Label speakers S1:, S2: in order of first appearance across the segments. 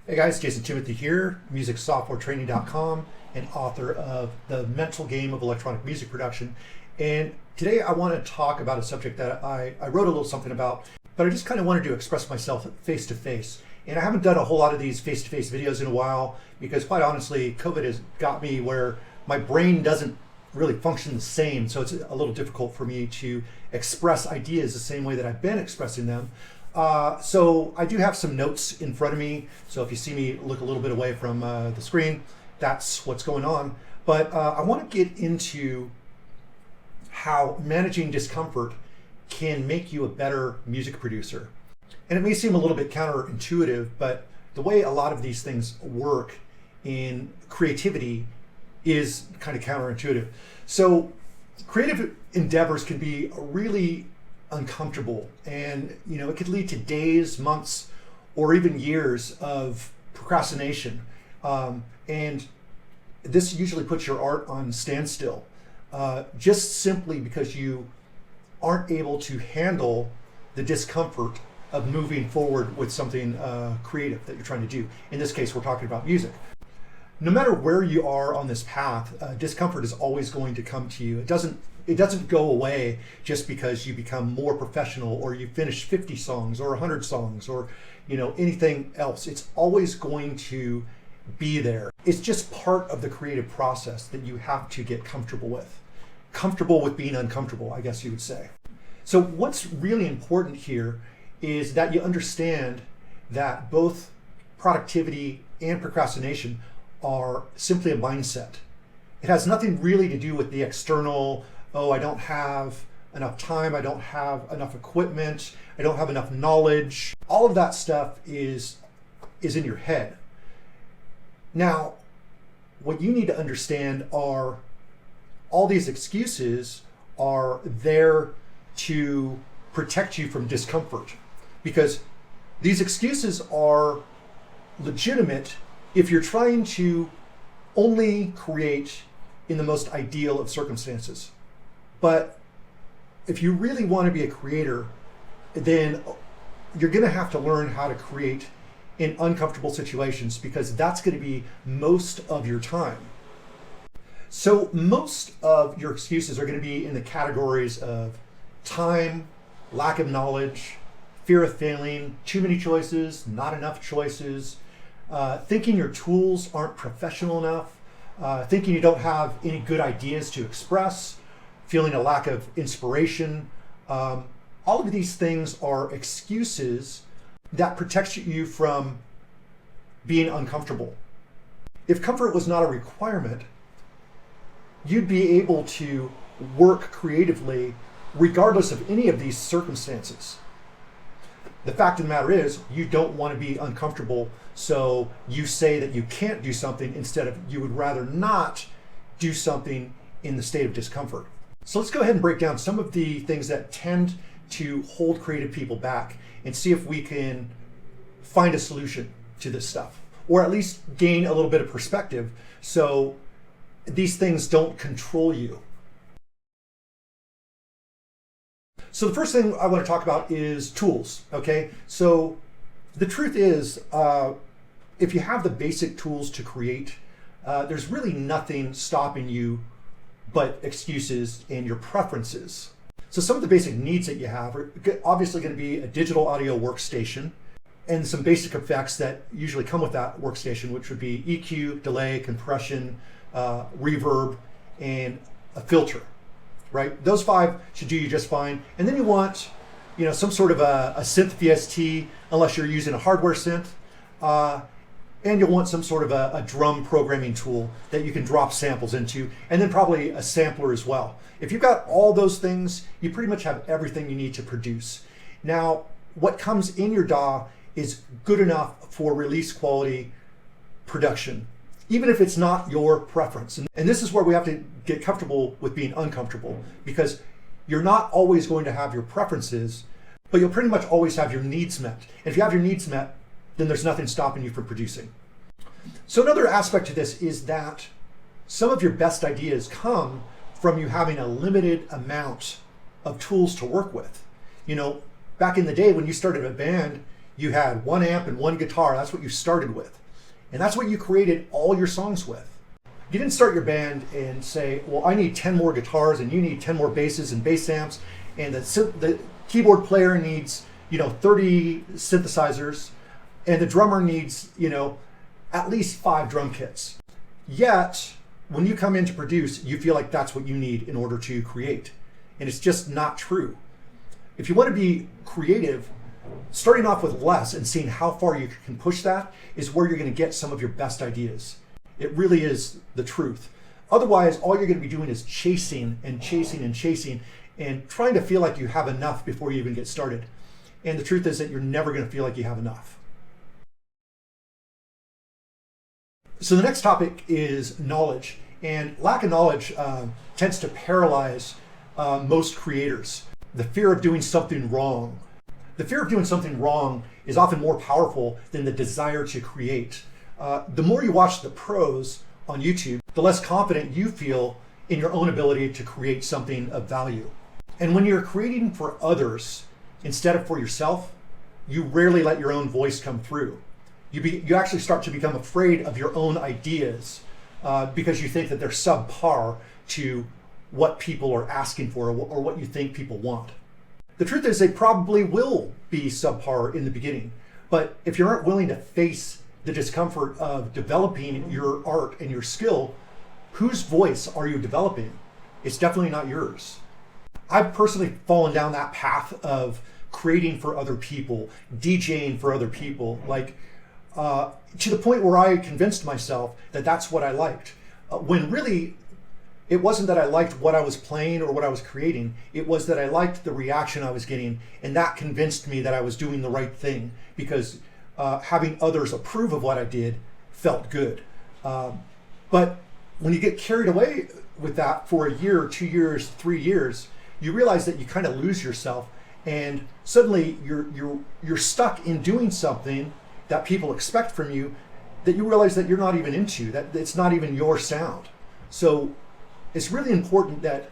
S1: Hey guys, Jason Timothy here, musicsoftwaretraining.com and author of The Mental Game of Electronic Music Production. And today I want to talk about a subject that I wrote a little something about, but I just kind of wanted to express myself face to face. And I haven't done a whole lot of these face to face videos in a while because quite honestly, COVID has got me where my brain doesn't really function the same. So it's a little difficult for me to express ideas the same way that I've been expressing them. So I do have some notes in front of me. So if you see me look a little bit away from the screen, that's what's going on. But I want to get into how managing discomfort can make you a better music producer. And it may seem a little bit counterintuitive, but the way a lot of these things work in creativity is kind of counterintuitive. So creative endeavors can be really uncomfortable, and it could lead to days, months, or even years of procrastination, and this usually puts your art on standstill, just simply because you aren't able to handle the discomfort of moving forward with something creative that you're trying to do. In this case, we're talking about music. No matter where you are on this path, discomfort is always going to come to you. It doesn't go away just because you become more professional or you finish 50 songs or 100 songs or anything else. It's always going to be there. It's just part of the creative process that you have to get comfortable with being uncomfortable, I guess you would say. So what's really important here is that you understand that both productivity and procrastination are simply a mindset. It has nothing really to do with the external, I don't have enough time, I don't have enough equipment, I don't have enough knowledge. All of that stuff is in your head. Now, what you need to understand are all these excuses are there to protect you from discomfort, because these excuses are legitimate if you're trying to only create in the most ideal of circumstances. But if you really want to be a creator, then you're going to have to learn how to create in uncomfortable situations, because that's going to be most of your time. So most of your excuses are going to be in the categories of time, lack of knowledge, fear of failing, too many choices, not enough choices, thinking your tools aren't professional enough, thinking you don't have any good ideas to express, feeling a lack of inspiration. All of these things are excuses that protect you from being uncomfortable. If comfort was not a requirement, you'd be able to work creatively regardless of any of these circumstances. The fact of the matter is, you don't want to be uncomfortable, so you say that you can't do something instead of you would rather not do something in the state of discomfort. So let's go ahead and break down some of the things that tend to hold creative people back and see if we can find a solution to this stuff, or at least gain a little bit of perspective so these things don't control you. So the first thing I want to talk about is tools, okay? So the truth is, if you have the basic tools to create, there's really nothing stopping you but excuses and your preferences. So some of the basic needs that you have are obviously going to be a digital audio workstation and some basic effects that usually come with that workstation, which would be EQ, delay, compression, reverb, and a filter, right? Those 5 should do you just fine. And then you want, some sort of a synth VST, unless you're using a hardware synth. And you'll want some sort of a drum programming tool that you can drop samples into, and then probably a sampler as well. If you've got all those things, you pretty much have everything you need to produce. Now, what comes in your DAW is good enough for release quality production, even if it's not your preference. And this is where we have to get comfortable with being uncomfortable, because you're not always going to have your preferences, but you'll pretty much always have your needs met. And if you have your needs met, then there's nothing stopping you from producing. So another aspect to this is that some of your best ideas come from you having a limited amount of tools to work with. Back in the day when you started a band, You had one amp and one guitar. That's what you started with. And that's what you created all your songs with. You didn't start your band and say, well, I need 10 more guitars and you need 10 more basses and bass amps, and the keyboard player needs 30 synthesizers, and the drummer needs at least 5 drum kits. Yet when you come in to produce, you feel like that's what you need in order to create, and it's just not true. If you want to be creative, starting off with less and seeing how far you can push that is where you're going to get some of your best ideas. It really is the truth. Otherwise, all you're going to be doing is chasing and chasing and chasing and trying to feel like you have enough before you even get started. And the truth is that you're never going to feel like you have enough. So the next topic is knowledge. And lack of knowledge tends to paralyze most creators. The fear of doing something wrong. The fear of doing something wrong is often more powerful than the desire to create. The more you watch the pros on YouTube, the less confident you feel in your own ability to create something of value. And when you're creating for others instead of for yourself, you rarely let your own voice come through. You actually start to become afraid of your own ideas because you think that they're subpar to what people are asking for or what you think people want. The truth is they probably will be subpar in the beginning, but if you aren't willing to face the discomfort of developing your art and your skill, whose voice are you developing? It's definitely not yours. I've personally fallen down that path of creating for other people, DJing for other people, to the point where I convinced myself that that's what I liked. When really, it wasn't that I liked what I was playing or what I was creating. It was that I liked the reaction I was getting, and that convinced me that I was doing the right thing because having others approve of what I did felt good. But when you get carried away with that for a year, 2 years, 3 years, you realize that you kind of lose yourself, and suddenly you're stuck in doing something that people expect from you that you realize that you're not even into, that it's not even your sound. So it's really important that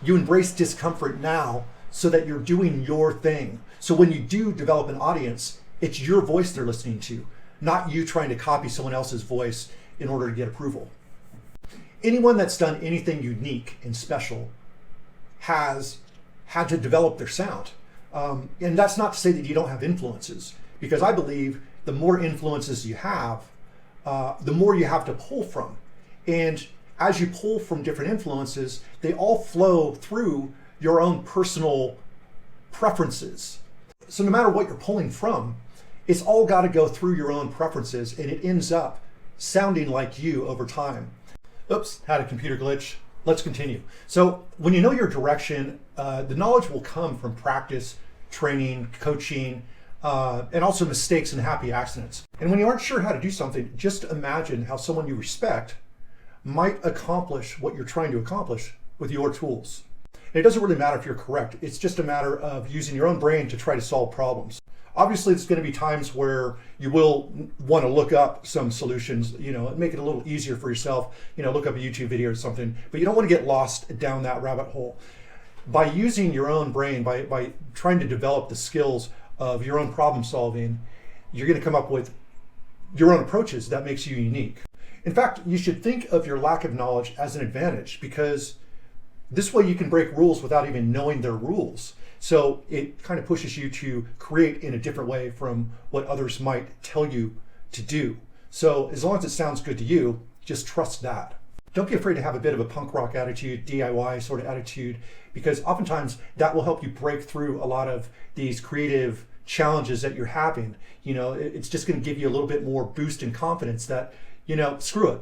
S1: you embrace discomfort now so that you're doing your thing. So when you do develop an audience, it's your voice they're listening to, not you trying to copy someone else's voice in order to get approval. Anyone that's done anything unique and special has had to develop their sound. And that's not to say that you don't have influences, because I believe the more influences you have, the more you have to pull from. And as you pull from different influences, they all flow through your own personal preferences. So no matter what you're pulling from, it's all got to go through your own preferences, and it ends up sounding like you over time. Oops, had a computer glitch. Let's continue. So when you know your direction, the knowledge will come from practice, training, coaching, and also mistakes and happy accidents. And when you aren't sure how to do something, just imagine how someone you respect might accomplish what you're trying to accomplish with your tools. And it doesn't really matter if you're correct. It's just a matter of using your own brain to try to solve problems. Obviously, there's going to be times where you will want to look up some solutions, and make it a little easier for yourself, look up a YouTube video or something, but you don't want to get lost down that rabbit hole. By using your own brain, by trying to develop the skills of your own problem solving, you're going to come up with your own approaches that makes you unique. In fact, you should think of your lack of knowledge as an advantage, because this way you can break rules without even knowing their rules. So it kind of pushes you to create in a different way from what others might tell you to do. So as long as it sounds good to you, just trust that. Don't be afraid to have a bit of a punk rock attitude, DIY sort of attitude, because oftentimes that will help you break through a lot of these creative challenges that you're having. It's just going to give you a little bit more boost in confidence that, screw it.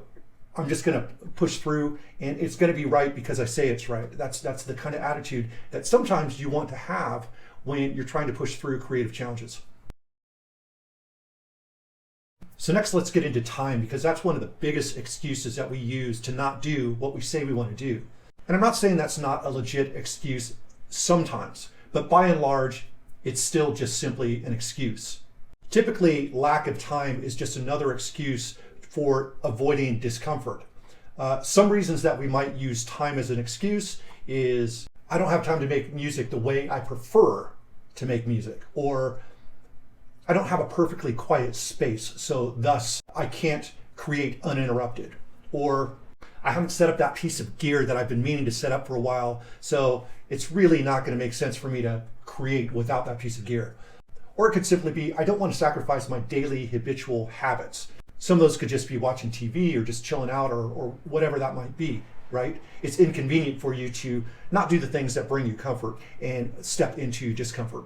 S1: I'm just going to push through, and it's going to be right because I say it's right. That's the kind of attitude that sometimes you want to have when you're trying to push through creative challenges. So next, let's get into time, because that's one of the biggest excuses that we use to not do what we say we want to do. And I'm not saying that's not a legit excuse sometimes, but by and large, it's still just simply an excuse. Typically, lack of time is just another excuse for avoiding discomfort. Some reasons that we might use time as an excuse is, I don't have time to make music the way I prefer to make music, or I don't have a perfectly quiet space, so thus I can't create uninterrupted. Or I haven't set up that piece of gear that I've been meaning to set up for a while, so it's really not going to make sense for me to create without that piece of gear. Or it could simply be, I don't want to sacrifice my daily habitual habits. Some of those could just be watching TV or just chilling out or whatever that might be, right? It's inconvenient for you to not do the things that bring you comfort and step into discomfort.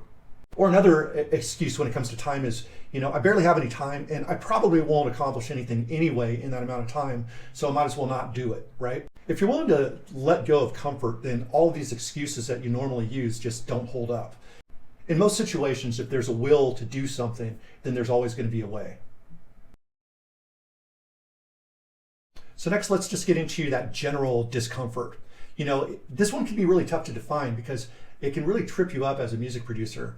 S1: Or another excuse when it comes to time is, I barely have any time and I probably won't accomplish anything anyway in that amount of time, so I might as well not do it, right? If you're willing to let go of comfort, then all of these excuses that you normally use just don't hold up. In most situations, if there's a will to do something, then there's always going to be a way. So next, let's just get into that general discomfort. This one can be really tough to define because it can really trip you up as a music producer.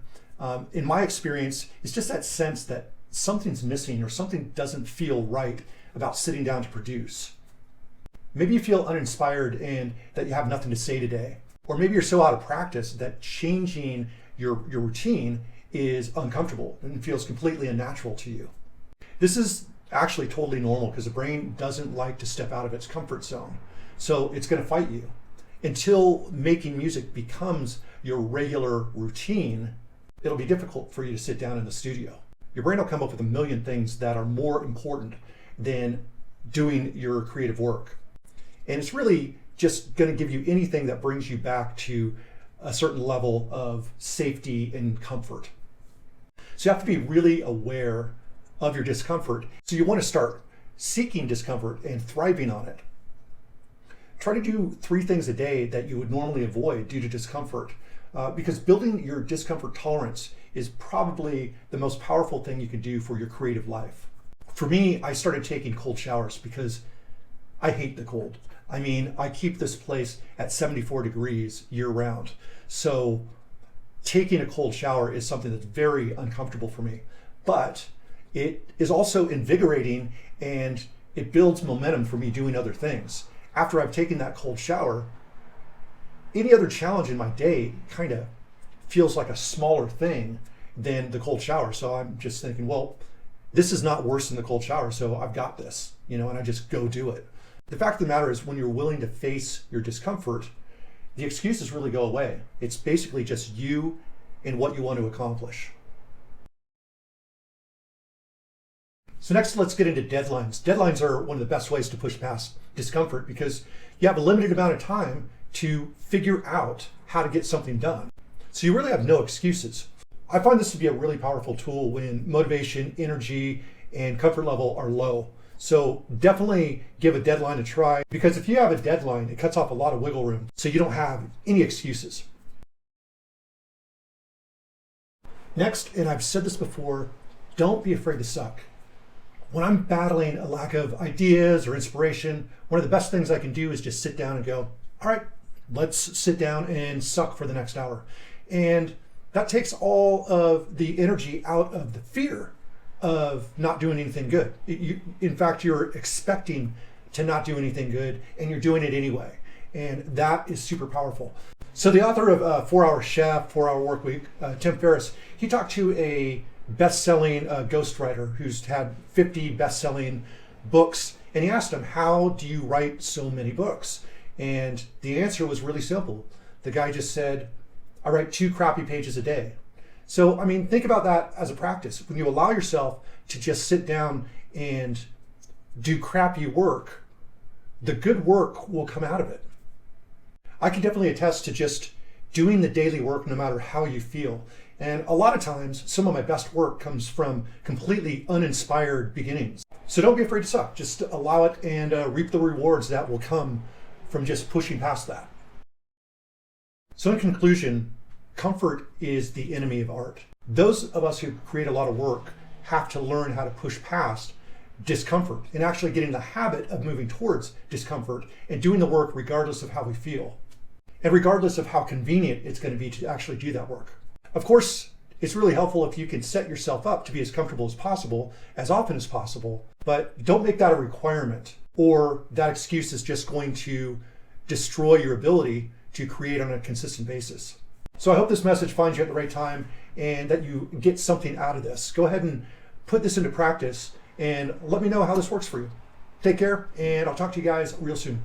S1: In my experience, it's just that sense that something's missing or something doesn't feel right about sitting down to produce. Maybe you feel uninspired and that you have nothing to say today. Or maybe you're so out of practice that changing your routine is uncomfortable and feels completely unnatural to you. This is actually totally normal because the brain doesn't like to step out of its comfort zone. So it's going to fight you. Until making music becomes your regular routine, it'll be difficult for you to sit down in the studio. Your brain will come up with a million things that are more important than doing your creative work. And it's really just going to give you anything that brings you back to a certain level of safety and comfort. So you have to be really aware of your discomfort. So you want to start seeking discomfort and thriving on it. Try to do 3 things a day that you would normally avoid due to discomfort. Because building your discomfort tolerance is probably the most powerful thing you can do for your creative life. For me, I started taking cold showers because I hate the cold. I keep this place at 74 degrees year round. So taking a cold shower is something that's very uncomfortable for me. But it is also invigorating and it builds momentum for me doing other things. After I've taken that cold shower, any other challenge in my day kind of feels like a smaller thing than the cold shower. So I'm just thinking, well, this is not worse than the cold shower, so I've got this, and I just go do it. The fact of the matter is when you're willing to face your discomfort, the excuses really go away. It's basically just you and what you want to accomplish. So next, let's get into deadlines. Deadlines are one of the best ways to push past discomfort because you have a limited amount of time to figure out how to get something done. So you really have no excuses. I find this to be a really powerful tool when motivation, energy, and comfort level are low. So definitely give a deadline a try because if you have a deadline, it cuts off a lot of wiggle room so you don't have any excuses. Next, and I've said this before, don't be afraid to suck. When I'm battling a lack of ideas or inspiration, one of the best things I can do is just sit down and go, all right, let's sit down and suck for the next hour. And that takes all of the energy out of the fear of not doing anything good. In fact, you're expecting to not do anything good and you're doing it anyway. And that is super powerful. So the author of 4 Hour Chef, 4 Hour Work Week, Tim Ferriss, he talked to a best-selling ghostwriter who's had 50 best-selling books. And he asked him, how do you write so many books? And the answer was really simple. The guy just said, I write 2 crappy pages a day. So, think about that as a practice. When you allow yourself to just sit down and do crappy work, the good work will come out of it. I can definitely attest to just doing the daily work no matter how you feel. And a lot of times, some of my best work comes from completely uninspired beginnings. So don't be afraid to suck. Just allow it and reap the rewards that will come from just pushing past that. So in conclusion, comfort is the enemy of art. Those of us who create a lot of work have to learn how to push past discomfort and actually get in the habit of moving towards discomfort and doing the work regardless of how we feel and regardless of how convenient it's going to be to actually do that work. Of course, it's really helpful if you can set yourself up to be as comfortable as possible, as often as possible, but don't make that a requirement, or that excuse is just going to destroy your ability to create on a consistent basis. So I hope this message finds you at the right time, and that you get something out of this. Go ahead and put this into practice and let me know how this works for you. Take care, and I'll talk to you guys real soon.